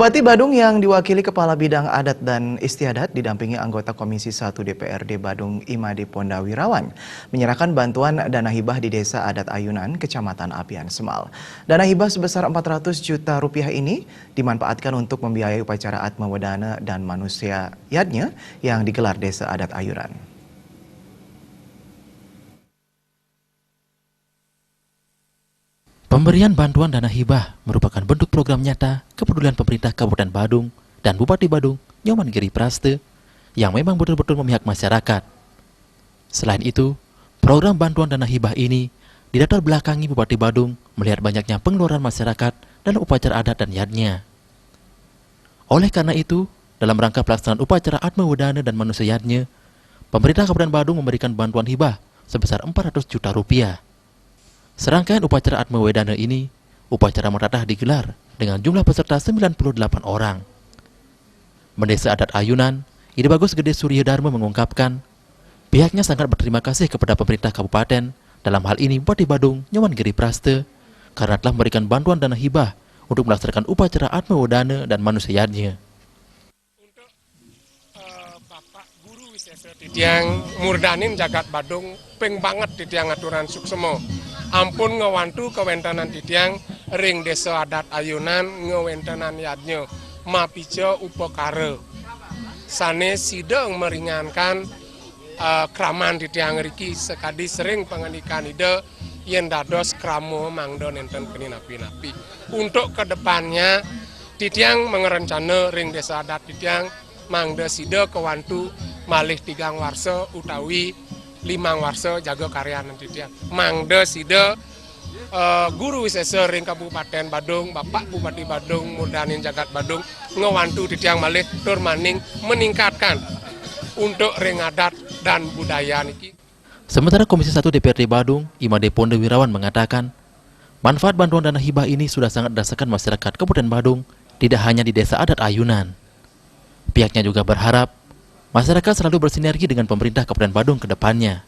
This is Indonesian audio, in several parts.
Bupati Badung yang diwakili Kepala Bidang Adat dan Istiadat didampingi anggota Komisi 1 DPRD Badung Imade Pondawirawan menyerahkan bantuan dana hibah di Desa Adat Ayunan, Kecamatan Apian Semal. Dana hibah sebesar 400 juta rupiah ini dimanfaatkan untuk membiayai upacara Atma Wedana dan Manusia Yadnya yang digelar Desa Adat Ayunan. Pemberian bantuan dana hibah merupakan bentuk program nyata kepedulian pemerintah Kabupaten Badung dan Bupati Badung Nyoman Giri Praste yang memang betul-betul memihak masyarakat. Selain itu, program bantuan dana hibah ini dilatar belakangi Bupati Badung melihat banyaknya pengeluaran masyarakat dalam upacara adat dan yadnya. Oleh karena itu, dalam rangka pelaksanaan upacara Atma Wedana dan Manusia Yadnya, pemerintah Kabupaten Badung memberikan bantuan hibah sebesar 400 juta rupiah. Serangkaian upacara Atma Wedana ini, upacara meratah digelar dengan jumlah peserta 98 orang. Mendesa Adat Ayunan, Ide Bagus Gede Surya Dharma mengungkapkan, pihaknya sangat berterima kasih kepada pemerintah kabupaten, dalam hal ini Bupati Badung Nyoman Giri Praste, karena telah memberikan bantuan dana hibah untuk melaksanakan upacara Atma Wedana dan Manusia Yadnya. Bapak Guru Wisesa Titiang Murdanin Jagat Badung peng banget Titiang aturan suksemo. Ampun ngewantu kewentanan Titiang ring Desa Adat Ayunan ngewentanan yadnya mapijo upokare. Sane sideng meringankan kraman Titiang riki sekadi sering pengendikan ide yen dados kramo mangdo nenten peninapi-napi. Untuk kedepannya Titiang mengerencana ring Desa Adat Titiang mangde side kewantu malih 3 warsa utawi 5 warsa jaga karyanan Titiang. Mangde side Guru Wisesa ring Kabupaten Badung, Bapak Bupati Badung Murdanin Jagat Badung ngewantu Titiang malih tur maning meningkatkan untuk ring adat dan budaya niki. Sementara Komisi 1 DPRD Badung, Imade Pondawirawan mengatakan, manfaat bantuan dana hibah ini sudah sangat dirasakan masyarakat Kabupaten Badung, tidak hanya di Desa Adat Ayunan. Pihaknya juga berharap masyarakat selalu bersinergi dengan pemerintah Kabupaten Badung ke depannya.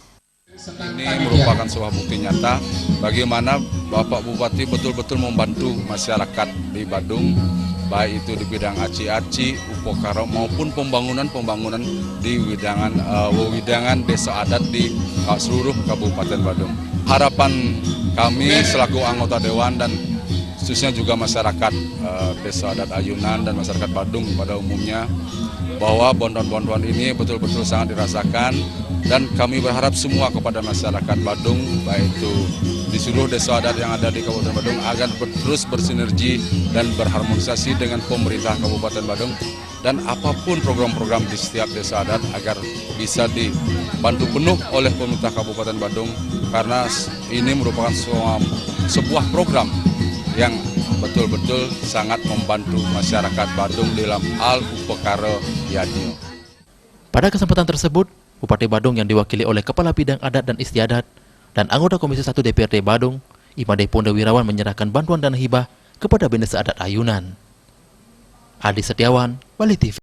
Ini merupakan sebuah bukti nyata bagaimana Bapak Bupati betul-betul membantu masyarakat di Badung, baik itu di bidang aci-aci, upokara maupun pembangunan di wewidangan desa adat di seluruh Kabupaten Badung. Harapan kami selaku anggota Dewan dan khususnya juga masyarakat Desa Adat Ayunan dan masyarakat Badung pada umumnya bahwa bantuan-bantuan ini betul-betul sangat dirasakan dan kami berharap semua kepada masyarakat Badung baik itu di seluruh desa adat yang ada di Kabupaten Badung agar terus bersinergi dan berharmonisasi dengan pemerintah Kabupaten Badung dan apapun program-program di setiap desa adat agar bisa dibantu penuh oleh pemerintah Kabupaten Badung karena ini merupakan sebuah program yang betul-betul sangat membantu masyarakat Badung dalam hal upekara yadnya. Pada kesempatan tersebut, Bupati Badung yang diwakili oleh Kepala Bidang Adat dan Istiadat dan anggota Komisi 1 DPRD Badung, Imade Pondawirawan menyerahkan bantuan dana hibah kepada Desa Adat Ayunan. Adi Setiawan, Bali TV.